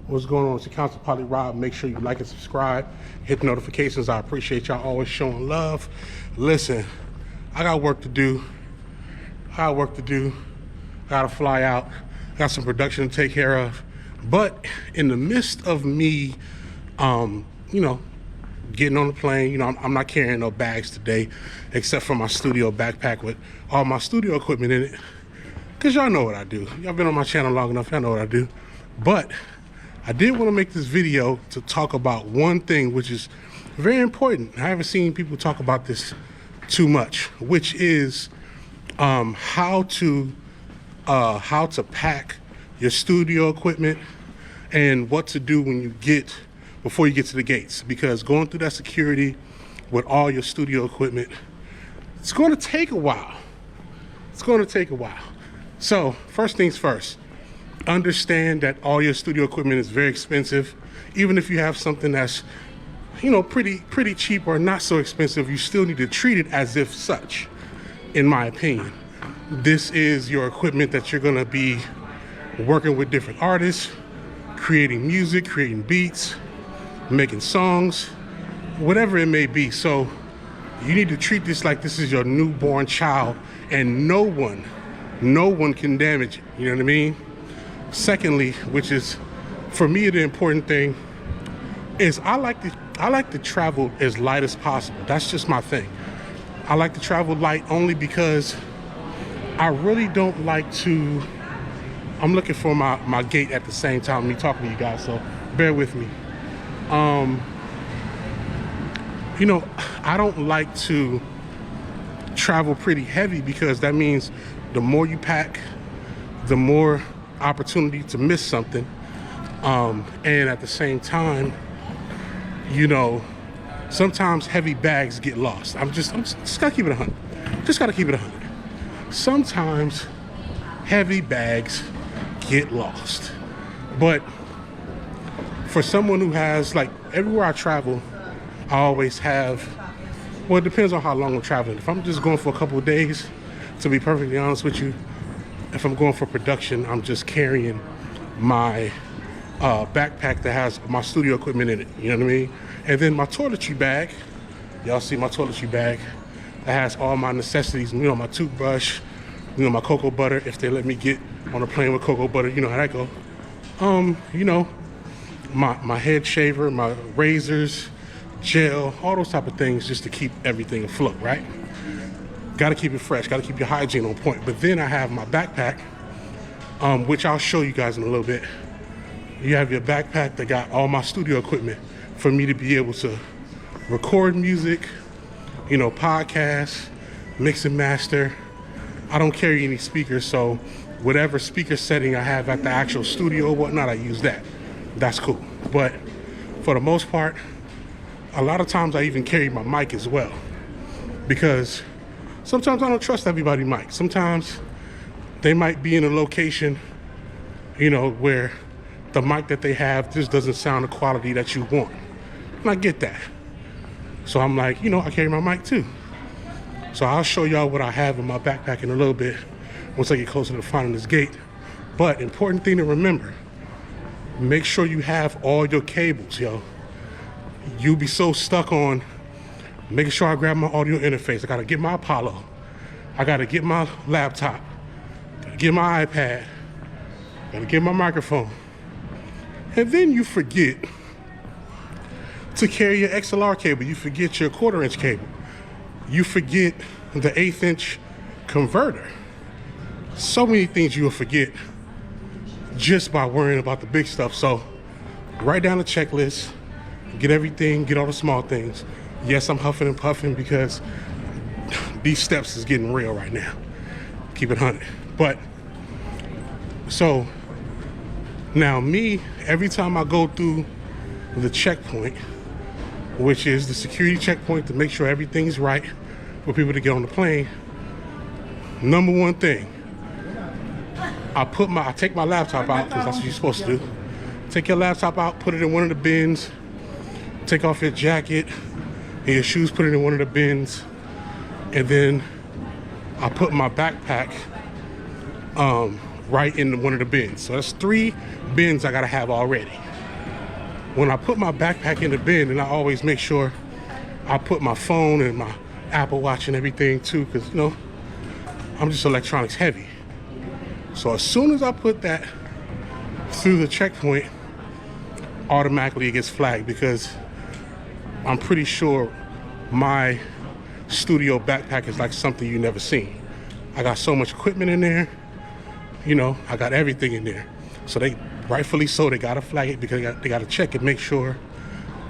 What's going on? It's your Council Poly Rob. Make sure you like and subscribe. Hit the notifications. I appreciate y'all always showing love. Listen, I got work to do. I gotta fly out. Got some production to take care of. But in the midst of me, getting on the plane, I'm not carrying no bags today, except for my studio backpack with all my studio equipment in it. Cause y'all know what I do. Y'all been on my channel long enough, y'all know what I do. But I did want to make this video to talk about one thing which is very important. I haven't seen people talk about this too much, which is how to pack your studio equipment and what to do before you get to the gates. Because going through that security with all your studio equipment, it's going to take a while. So first things first, understand that all your studio equipment is very expensive. Even if you have something that's, pretty cheap or not so expensive, you still need to treat it as if such, in my opinion. This is your equipment that you're gonna be working with different artists, creating music, creating beats, making songs, whatever it may be. So you need to treat this like this is your newborn child, and no one can damage it, you know what I mean? Secondly, which is for me the important thing, is I like to travel as light as possible. That's just my thing. I like to travel light only because I really don't like to, I'm looking for my gate at the same time me talking to you guys, so bear with me. I don't like to travel pretty heavy because that means the more you pack, the more opportunity to miss something. And at the same time, sometimes heavy bags get lost. I'm just gotta keep it 100. Just gotta keep it 100. Sometimes heavy bags get lost. But for someone who has, like, everywhere I travel, I always have, well, it depends on how long I'm traveling. If I'm just going for a couple of days, to be perfectly honest with you, if I'm going for production, I'm just carrying my backpack that has my studio equipment in it, you know what I mean? And then my toiletry bag, y'all see my toiletry bag, that has all my necessities, my toothbrush, my cocoa butter, if they let me get on a plane with cocoa butter, you know how that go. My head shaver, my razors, gel, all those type of things, just to keep everything afloat, right? Gotta keep it fresh, gotta keep your hygiene on point. But then I have my backpack, which I'll show you guys in a little bit. You have your backpack that got all my studio equipment for me to be able to record music, podcasts, mix and master. I don't carry any speakers, so whatever speaker setting I have at the actual studio or whatnot, I use that. That's cool. But for the most part, a lot of times I even carry my mic as well, because sometimes I don't trust everybody's mic. Sometimes they might be in a location, where the mic that they have just doesn't sound the quality that you want. And I get that. So I'm like, I carry my mic too. So I'll show y'all what I have in my backpack in a little bit once I get closer to finding this gate. But important thing to remember, make sure you have all your cables, yo. You'll be so stuck on making sure I grab my audio interface. I gotta get my Apollo. I gotta get my laptop. Gotta get my iPad. Gotta get my microphone. And then you forget to carry your XLR cable. You forget your 1/4 inch cable. You forget the 1/8 inch converter. So many things you will forget just by worrying about the big stuff. So write down a checklist, get everything, get all the small things. Yes, I'm huffing and puffing because these steps is getting real right now. Keep it 100. But so now me, every time I go through the checkpoint, which is the security checkpoint to make sure everything's right for people to get on the plane, number one thing, I take my laptop out, because that's what you're supposed to do. Take your laptop out, put it in one of the bins, take off your jacket and your shoes, put it in one of the bins, and then I put my backpack right in one of the bins. So that's 3 bins I gotta have already. when I put my backpack in the bin, and I always make sure I put my phone and my Apple Watch and everything too, because you know, I'm just electronics heavy. So as soon as I put that through the checkpoint, automatically it gets flagged, because I'm pretty sure my studio backpack is like something you never seen. I got so much equipment in there, you know, I got everything in there. So they, rightfully so, they gotta flag it, because they gotta check and make sure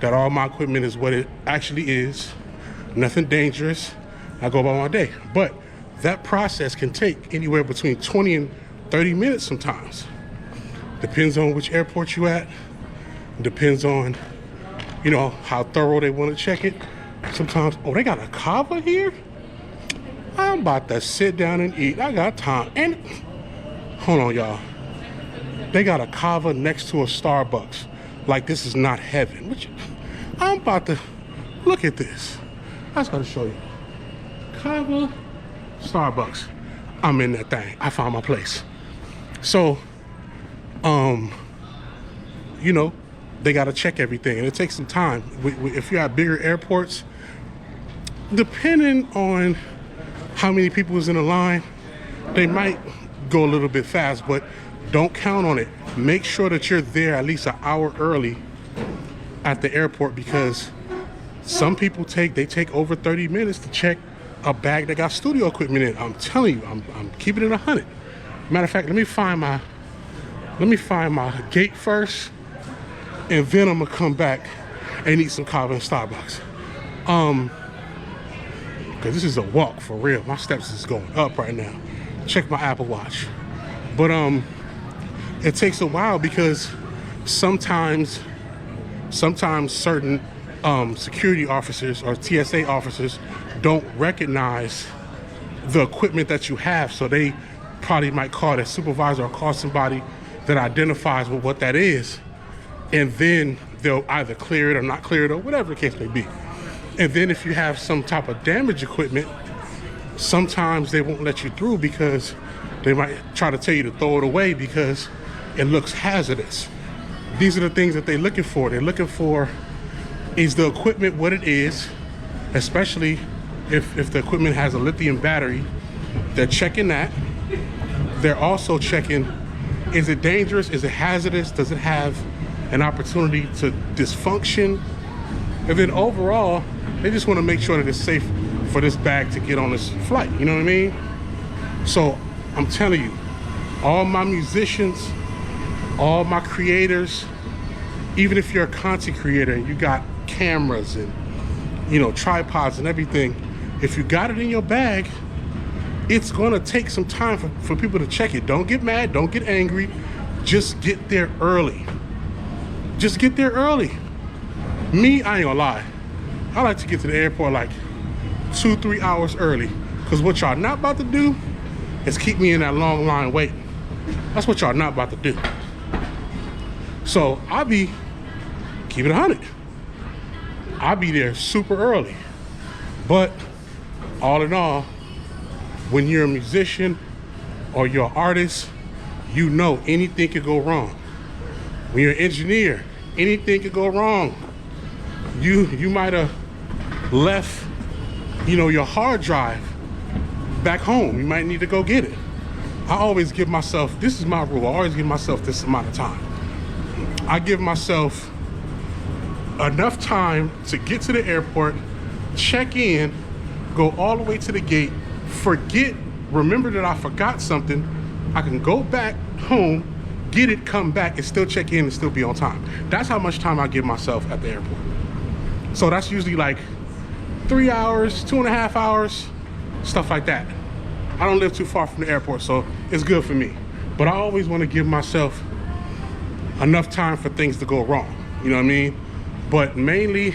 that all my equipment is what it actually is. Nothing dangerous. I go about my day. But that process can take anywhere between 20 and 30 minutes sometimes. Depends on which airport you at. Depends on, you know, how thorough they want to check it. Sometimes, oh, they got a kava here? I'm about to sit down and eat. I got time. And hold on, y'all. They got a kava next to a Starbucks. Like this is not heaven. I'm about to look at this. I just gotta show you. Kava, Starbucks. I'm in that thing. I found my place. So, you know, they gotta check everything, and it takes some time. If you're at bigger airports, depending on how many people is in the line, they might go a little bit fast, but don't count on it. Make sure that you're there at least an hour early at the airport, because some people take over 30 minutes to check a bag that got studio equipment in. I'm telling you, I'm keeping it 100. Matter of fact, let me find my gate first, and then I'm gonna come back and eat some kava in Starbucks. Cause this is a walk for real. My steps is going up right now. Check my Apple Watch. But it takes a while, because sometimes certain security officers or TSA officers don't recognize the equipment that you have, so they probably might call their supervisor or call somebody that identifies with what that is, and then they'll either clear it or not clear it, or whatever the case may be. And then if you have some type of damaged equipment, sometimes they won't let you through, because they might try to tell you to throw it away because it looks hazardous. These are the things that they're looking for. They're looking for, is the equipment what it is, especially if the equipment has a lithium battery. They're checking that. They're also checking, is it dangerous? Is it hazardous? Does it have an opportunity to dysfunction? And then overall, they just want to make sure that it's safe for this bag to get on this flight. You know what I mean? So I'm telling you, all my musicians, all my creators, even if you're a content creator and you got cameras and, you know, tripods and everything, if you got it in your bag, it's gonna take some time for people to check it. Don't get mad, don't get angry, just get there early. Just get there early. Me, I ain't gonna lie, I like to get to the airport like 2-3 hours early, because what y'all not about to do is keep me in that long line waiting. That's what y'all not about to do. So I'll be, keep it 100. I'll be there super early. But all in all, when you're a musician or you're an artist, you know anything could go wrong. When you're an engineer, anything could go wrong. You might have left, you know, your hard drive back home. You might need to go get it. I always give myself, this is my rule, I always give myself this amount of time. I give myself enough time to get to the airport, check in, go all the way to the gate, remember that I forgot something, I can go back home, get it, come back, and still check in and still be on time. That's how much time I give myself at the airport. So that's usually like 3 hours, 2.5 hours, stuff like that. I don't live too far from the airport, so it's good for me. But I always want to give myself enough time for things to go wrong, you know what I mean? But mainly,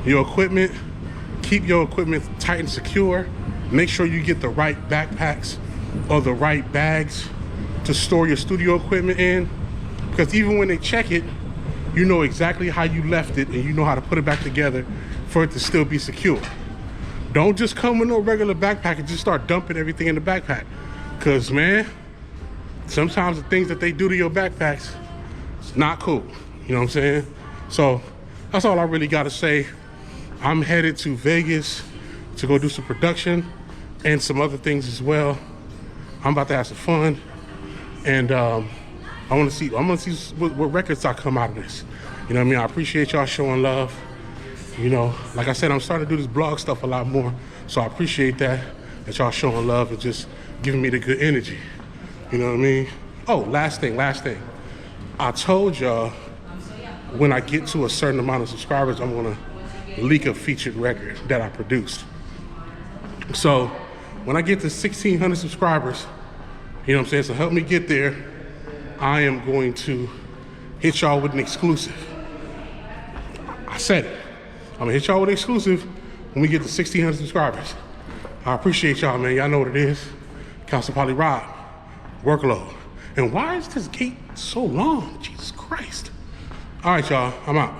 your equipment, keep your equipment tight and secure. Make sure you get the right backpacks or the right bags to store your studio equipment in, because even when they check it, you know exactly how you left it and you know how to put it back together for it to still be secure. Don't just come with no regular backpack and just start dumping everything in the backpack. Because, man, sometimes the things that they do to your backpacks, it's not cool. You know what I'm saying? So that's all I really got to say. I'm headed to Vegas to go do some production and some other things as well. I'm about to have some fun, and I'm gonna see what records I come out of this. You know what I mean? I appreciate y'all showing love. You know, like I said, I'm starting to do this blog stuff a lot more, so I appreciate that y'all showing love and just giving me the good energy. You know what I mean? Oh, last thing. I told y'all when I get to a certain amount of subscribers, I'm gonna leak a featured record that I produced. So when I get to 1,600 subscribers, you know what I'm saying? So help me get there. I am going to hit y'all with an exclusive. I said it. I'm gonna hit y'all with an exclusive when we get to 1,600 subscribers. I appreciate y'all, man. Y'all know what it is. Council Poly Rob, workload. And why is this gate so long? Jesus Christ. All right, y'all, I'm out.